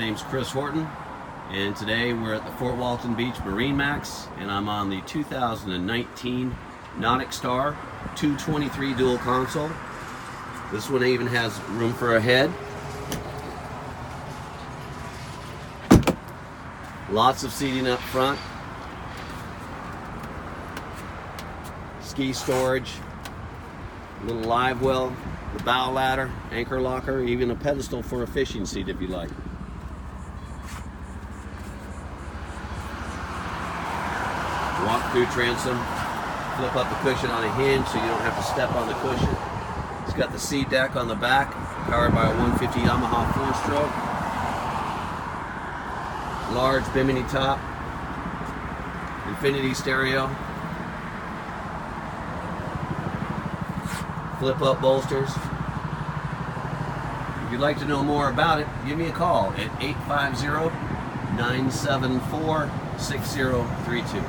name's Chris Horton, and today we're at the Fort Walton Beach MarineMax, and I'm on the 2019 NauticStar 223 dual console. This one even has room for a head. Lots of seating up front. Ski storage, little live well, the bow ladder, anchor locker, even a pedestal for a fishing seat if you like. Walk-thru transom, flip up the cushion on a hinge so you don't have to step on the cushion. It's got the sea deck on the back, powered by a 150 Yamaha 4-stroke. Large bimini top, infinity stereo, flip up bolsters. If you'd like to know more about it, give me a call at 850-974-6032.